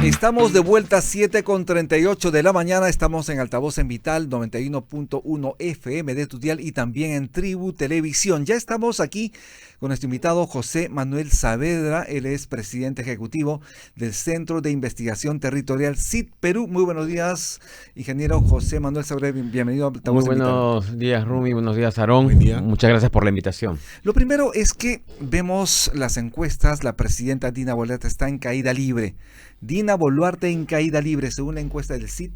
Estamos de vuelta 7:38 de la mañana. Estamos en Altavoz en Vital 91.1 FM de tu dial y también en Tribu Televisión. Ya estamos aquí con nuestro invitado José Manuel Saavedra. Él es presidente ejecutivo del Centro de Investigación Territorial CIT Perú. Muy buenos días, ingeniero José Manuel Saavedra. Bienvenido a Altavoz en Vital. Muy buenos días, Rumi. Buenos días, Aarón. Buen día. Muchas gracias por la invitación. Lo primero es que vemos las encuestas. La presidenta Dina Boluarte está en caída libre. Dina Boluarte en caída libre, según la encuesta del CIT,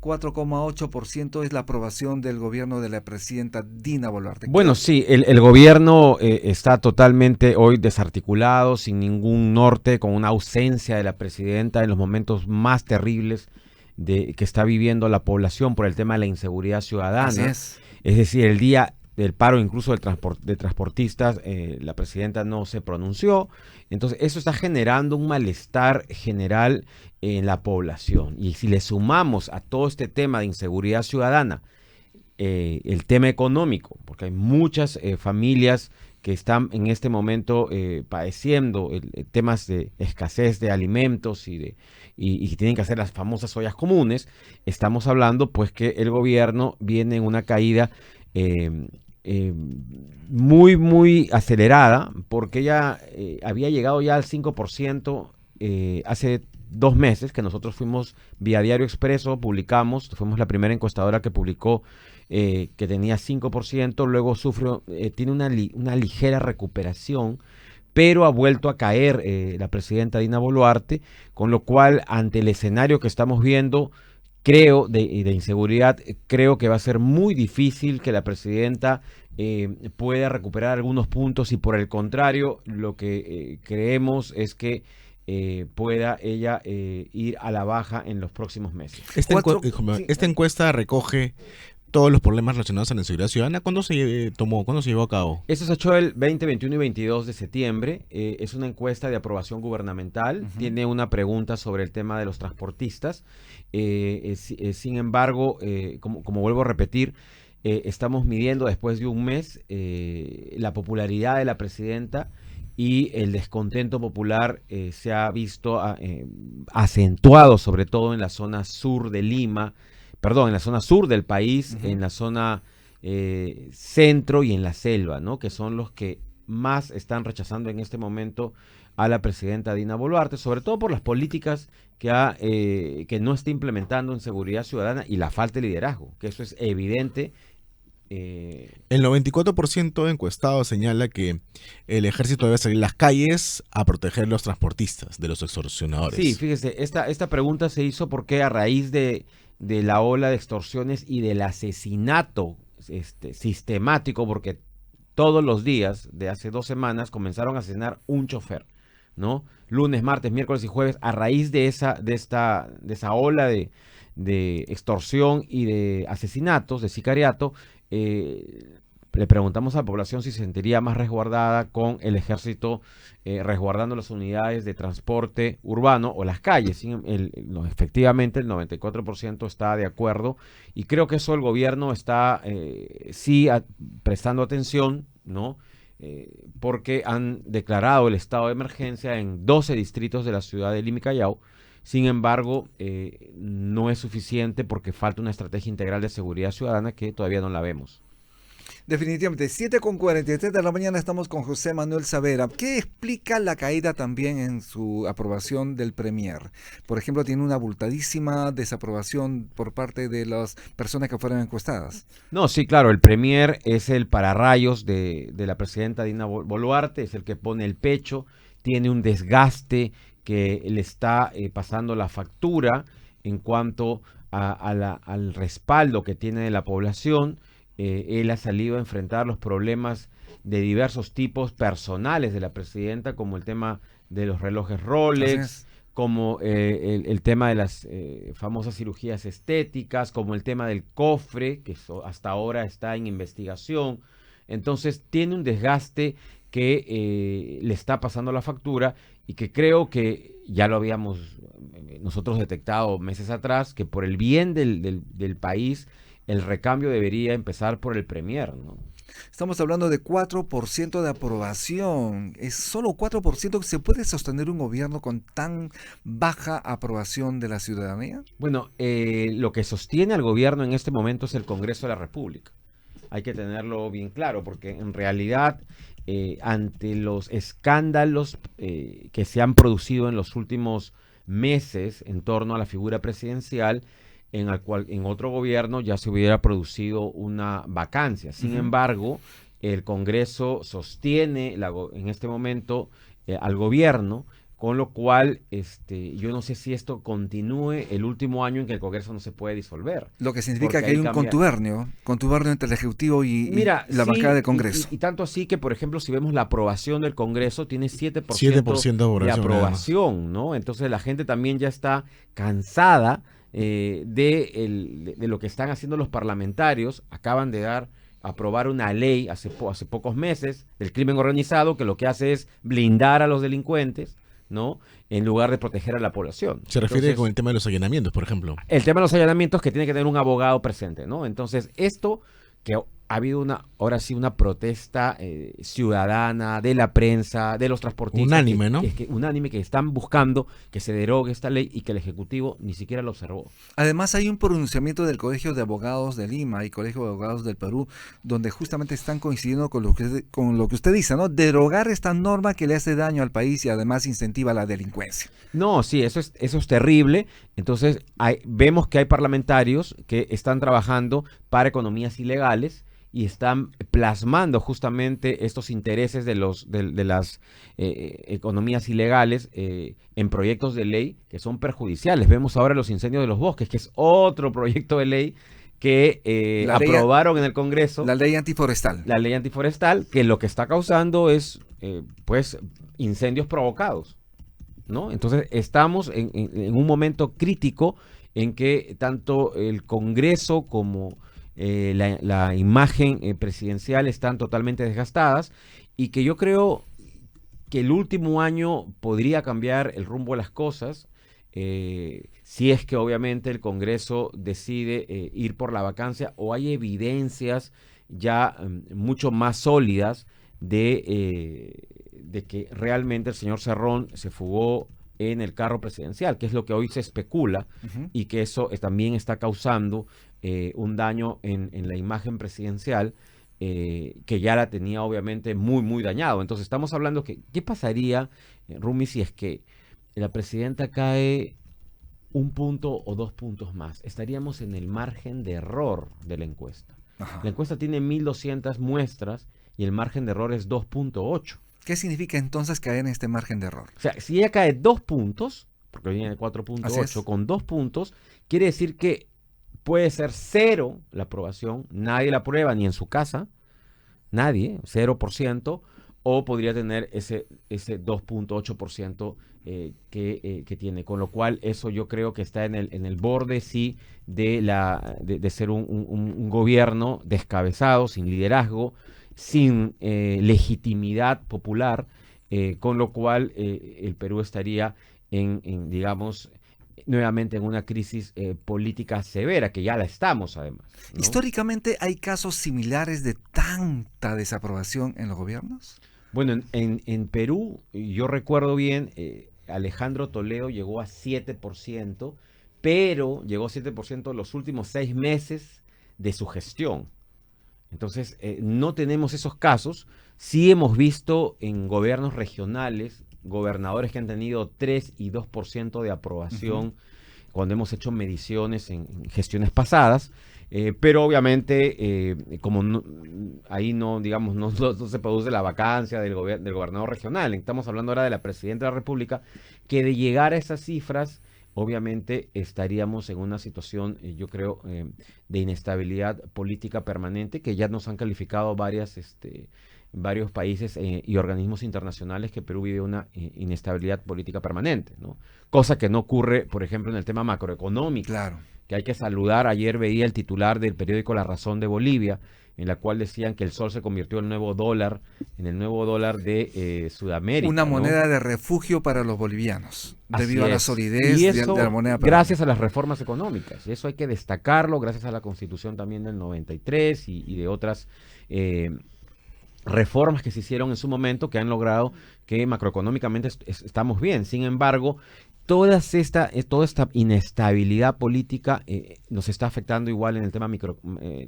4,8% es la aprobación del gobierno de la presidenta Dina Boluarte. Bueno, sí, el gobierno está totalmente hoy desarticulado, sin ningún norte, con una ausencia de la presidenta en los momentos más terribles que está viviendo la población por el tema de la inseguridad ciudadana. Así es. Es decir, el día del paro incluso de transportistas, la presidenta no se pronunció. Entonces eso está generando un malestar general en la población. Y si le sumamos a todo este tema de inseguridad ciudadana, el tema económico, porque hay muchas familias que están en este momento padeciendo temas de escasez de alimentos y tienen que hacer las famosas ollas comunes, estamos hablando pues que el gobierno viene en una caída muy acelerada, porque ella había llegado ya al 5% hace 2 meses, que nosotros fuimos vía Diario Expreso, publicamos, fuimos la primera encuestadora que publicó que tenía 5%, luego tiene una ligera recuperación, pero ha vuelto a caer la presidenta Dina Boluarte, con lo cual ante el escenario que estamos viendo, creo, de inseguridad, creo que va a ser muy difícil que la presidenta pueda recuperar algunos puntos y por el contrario, lo que creemos es que pueda ella ir a la baja en los próximos meses. Esta encuesta recoge todos los problemas relacionados a la inseguridad ciudadana. ¿Cuándo se tomó? ¿Cuándo se llevó a cabo? Eso se echó el 20, 21 y 22 de septiembre. Es una encuesta de aprobación gubernamental. Tiene una pregunta sobre el tema de los transportistas. Sin embargo, como vuelvo a repetir, estamos midiendo después de un mes la popularidad de la presidenta y el descontento popular se ha visto acentuado sobre todo en la zona sur de Lima, en la zona sur del país, en la zona centro y en la selva, ¿no? Que son los que más están rechazando en este momento a la presidenta Dina Boluarte, sobre todo por las políticas que no está implementando en seguridad ciudadana y la falta de liderazgo, que eso es evidente. El 94% de encuestados señala que el ejército debe salir a las calles a proteger a los transportistas de los extorsionadores. Sí, fíjese, esta pregunta se hizo porque a raíz de la ola de extorsiones y del asesinato sistemático, porque todos los días de hace 2 semanas comenzaron a asesinar un chofer, ¿no? Lunes, martes, miércoles y jueves, a raíz de esa ola de extorsión y de asesinatos, de sicariato, le preguntamos a la población si se sentiría más resguardada con el ejército resguardando las unidades de transporte urbano o las calles. Efectivamente, el 94% está de acuerdo y creo que eso el gobierno está prestando atención, ¿no? Porque han declarado el estado de emergencia en 12 distritos de la ciudad de Lima y Callao. Sin embargo, no es suficiente porque falta una estrategia integral de seguridad ciudadana que todavía no la vemos. Definitivamente, 7:43 de la mañana estamos con José Manuel Saavedra. ¿Qué explica la caída también en su aprobación del Premier? Por ejemplo, tiene una abultadísima desaprobación por parte de las personas que fueron encuestadas. No, sí, claro, el Premier es el pararrayos de la presidenta Dina Boluarte, es el que pone el pecho, tiene un desgaste que le está pasando la factura en cuanto al respaldo que tiene de la población. Él ha salido a enfrentar los problemas de diversos tipos personales de la presidenta, como el tema de los relojes Rolex, como el tema de las famosas cirugías estéticas, como el tema del cofre, que hasta ahora está en investigación. Entonces tiene un desgaste que le está pasando la factura y que creo que ya lo habíamos nosotros detectado meses atrás, que por el bien del país el recambio debería empezar por el Premier, ¿no? Estamos hablando de 4% de aprobación. ¿Es solo 4% que se puede sostener un gobierno con tan baja aprobación de la ciudadanía? Bueno, lo que sostiene al gobierno en este momento es el Congreso de la República. Hay que tenerlo bien claro, porque en realidad, ante los escándalos que se han producido en los últimos meses en torno a la figura presidencial, en el cual en otro gobierno ya se hubiera producido una vacancia. Sin embargo, el Congreso sostiene en este momento al gobierno, con lo cual yo no sé si esto continúe el último año en que el Congreso no se puede disolver. Lo que significa que hay un contubernio entre el Ejecutivo y la bancada del Congreso. Y tanto así que, por ejemplo, si vemos la aprobación del Congreso, tiene 7% de aprobación, ¿no? Entonces la gente también ya está cansada de lo que están haciendo los parlamentarios. Acaban de aprobar una ley hace pocos meses del crimen organizado que lo que hace es blindar a los delincuentes, ¿no? En lugar de proteger a la población. Se refiere con el tema de los allanamientos, por ejemplo. El tema de los allanamientos, que tiene que tener un abogado presente, ¿no? Entonces, esto que ha habido ahora sí una protesta ciudadana de la prensa, de los transportistas. Unánime, ¿no? Unánime, que están buscando que se derogue esta ley y que el Ejecutivo ni siquiera lo observó. Además, hay un pronunciamiento del Colegio de Abogados de Lima y Colegio de Abogados del Perú, donde justamente están coincidiendo con lo que usted dice, ¿no? Derogar esta norma que le hace daño al país y además incentiva la delincuencia. No, sí, eso es terrible. Entonces, vemos que hay parlamentarios que están trabajando para economías ilegales y están plasmando justamente estos intereses de las economías ilegales en proyectos de ley que son perjudiciales. Vemos ahora los incendios de los bosques, que es otro proyecto de ley que aprobaron en el Congreso. La ley antiforestal. La ley antiforestal, que lo que está causando es pues incendios provocados, ¿no? Entonces estamos en un momento crítico en que tanto el Congreso como la imagen presidencial están totalmente desgastadas, y que yo creo que el último año podría cambiar el rumbo de las cosas, si es que obviamente el Congreso decide ir por la vacancia, o hay evidencias ya mucho más sólidas de que realmente el señor Cerrón se fugó en el carro presidencial, que es lo que hoy se especula, y que eso también está causando un daño en la imagen presidencial, que ya la tenía obviamente muy, muy dañado. Entonces estamos hablando que, ¿qué pasaría, Rumi, si es que la presidenta cae 1 punto o 2 puntos más? Estaríamos en el margen de error de la encuesta. Ajá. La encuesta tiene 1.200 muestras y el margen de error es 2.8. ¿Qué significa entonces caer en este margen de error? O sea, si ella cae 2 puntos, porque viene de 4.8, con 2 puntos, quiere decir que puede ser 0 la aprobación, nadie la aprueba ni en su casa, nadie, 0%, o podría tener ese 2.8% que tiene, con lo cual eso yo creo que está en el borde, sí, de ser un gobierno descabezado, sin liderazgo, sin legitimidad popular, con lo cual el Perú estaría digamos, nuevamente en una crisis política severa, que ya la estamos además, ¿no? ¿Históricamente hay casos similares de tanta desaprobación en los gobiernos? Bueno, en Perú, yo recuerdo bien, Alejandro Toledo llegó a 7%, pero llegó a 7% los últimos 6 meses de su gestión. Entonces, no tenemos esos casos. Sí hemos visto en gobiernos regionales gobernadores que han tenido 3 y 2% de aprobación cuando hemos hecho mediciones en gestiones pasadas, pero obviamente como ahí no, digamos, no se produce la vacancia del gobernador regional. Estamos hablando ahora de la presidenta de la República, que de llegar a esas cifras, obviamente estaríamos en una situación, yo creo, de inestabilidad política permanente, que ya nos han calificado varios países y organismos internacionales, que Perú vive una inestabilidad política permanente, ¿no? Cosa que no ocurre, por ejemplo, en el tema macroeconómico. Claro. Que hay que saludar. Ayer veía el titular del periódico La Razón de Bolivia, en la cual decían que el sol se convirtió en el nuevo dólar de Sudamérica. Una moneda de refugio para los bolivianos, debido a la solidez de la moneda peruana. Gracias a las reformas económicas. Eso hay que destacarlo, gracias a la Constitución también del 93 y de otras reformas que se hicieron en su momento que han logrado que macroeconómicamente estamos bien. Sin embargo, toda esta inestabilidad política nos está afectando igual en el tema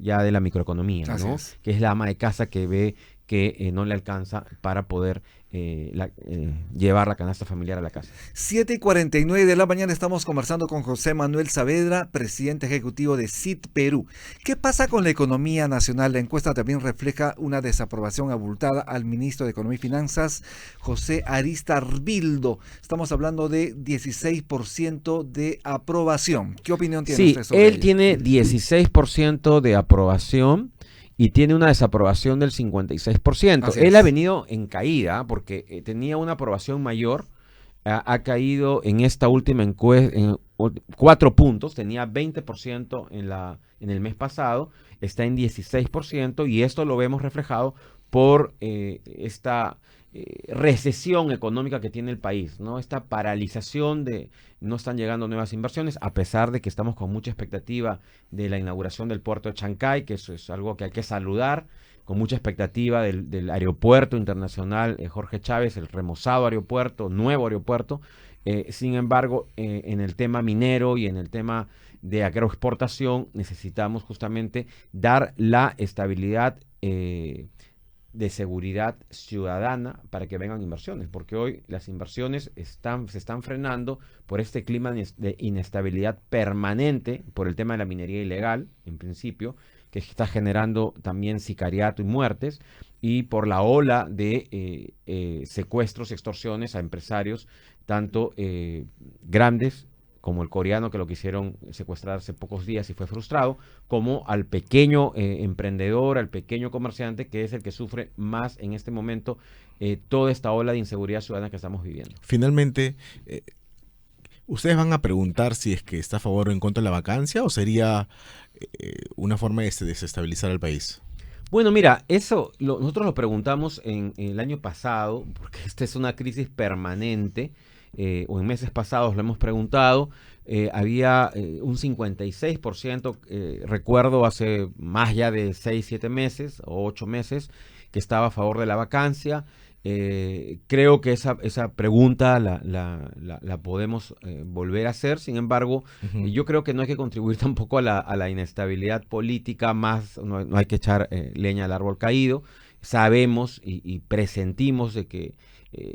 ya de la microeconomía, ¿no? Que es la ama de casa que ve que no le alcanza para poder llevar la canasta familiar a la casa. 7:49 de la mañana estamos conversando con José Manuel Saavedra, presidente ejecutivo de CIT Perú. ¿Qué pasa con la economía nacional? La encuesta también refleja una desaprobación abultada al ministro de Economía y Finanzas, José Aristarbildo. Estamos hablando de 16% de aprobación. ¿Qué opinión tiene usted sobre ello? Sí, él tiene 16% de aprobación y tiene una desaprobación del 56%. Él ha venido en caída porque tenía una aprobación mayor, ha caído en esta última encuesta en 4 puntos, tenía 20% en el mes pasado, está en 16% y esto lo vemos reflejado por esta recesión económica que tiene el país, ¿no? Esta paralización no están llegando nuevas inversiones, a pesar de que estamos con mucha expectativa de la inauguración del puerto de Chancay, que eso es algo que hay que saludar, con mucha expectativa del aeropuerto internacional Jorge Chávez, el remozado aeropuerto, nuevo aeropuerto. Sin embargo, en el tema minero y en el tema de agroexportación necesitamos justamente dar la estabilidad de seguridad ciudadana para que vengan inversiones, porque hoy las inversiones se están frenando por este clima de inestabilidad permanente, por el tema de la minería ilegal, en principio, que está generando también sicariato y muertes, y por la ola de secuestros y extorsiones a empresarios, tanto grandes como el coreano que lo quisieron secuestrar hace pocos días y fue frustrado, como al pequeño emprendedor, al pequeño comerciante, que es el que sufre más en este momento toda esta ola de inseguridad ciudadana que estamos viviendo. Finalmente, ¿ustedes van a preguntar si es que está a favor o en contra de la vacancia o sería una forma de desestabilizar al país? Bueno, mira, nosotros lo preguntamos en el año pasado, porque esta es una crisis permanente, o en meses pasados lo hemos preguntado. Había un 56%, recuerdo hace más ya de 6, 7 meses o 8 meses, que estaba a favor de la vacancia. Creo que esa pregunta la podemos volver a hacer. Sin embargo, yo creo que no hay que contribuir tampoco a la inestabilidad política, no hay que echar leña al árbol caído. Sabemos y presentimos de que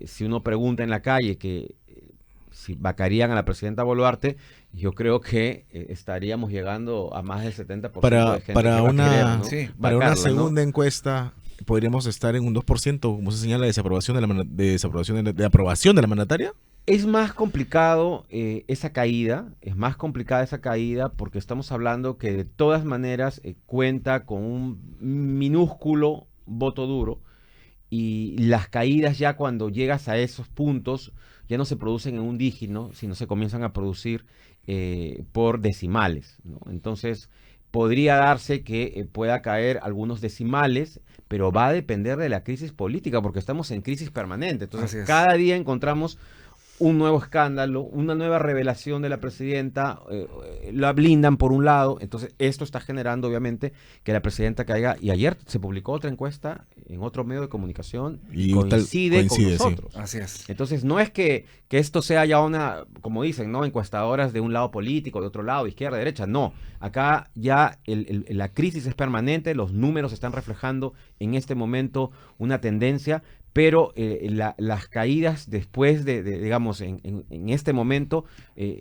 si uno pregunta en la calle que si vacarían a la presidenta Boluarte, yo creo que estaríamos llegando a más del 70% de gente para que va una, a querer, ¿no? sí, para una segunda encuesta podríamos estar en un 2%, como se señala, de aprobación de la mandataria. Es más complicado esa caída, porque estamos hablando que de todas maneras cuenta con un minúsculo voto duro, y las caídas ya cuando llegas a esos puntos ya no se producen en un dígito, sino se comienzan a producir por decimales, ¿no? Entonces podría darse que pueda caer algunos decimales, pero va a depender de la crisis política, porque estamos en crisis permanente. Entonces cada día encontramos un nuevo escándalo, una nueva revelación de la presidenta, la blindan por un lado. Entonces esto está generando obviamente que la presidenta caiga, y ayer se publicó otra encuesta en otro medio de comunicación y coincide con nosotros. Sí. Así es. Entonces no es que esto sea ya una, como dicen, ¿no?, encuestadoras de un lado político, de otro lado, izquierda, derecha. No, acá ya la crisis es permanente, los números están reflejando en este momento una tendencia, pero las caídas después digamos, en este momento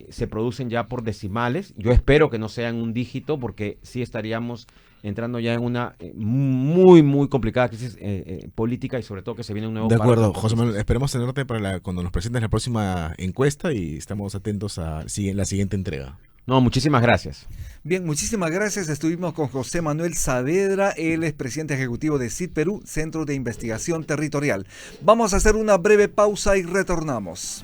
se producen ya por decimales. Yo espero que no sea en un dígito, porque sí estaríamos entrando ya en una muy, muy complicada crisis política, y sobre todo que se viene un nuevo... De acuerdo, José Manuel, esperemos tenerte cuando nos presentes la próxima encuesta, y estamos atentos a la siguiente entrega. No, muchísimas gracias. Bien, muchísimas gracias. Estuvimos con José Manuel Saavedra, él es presidente ejecutivo de CIT Perú, Centro de Investigación Territorial. Vamos a hacer una breve pausa y retornamos.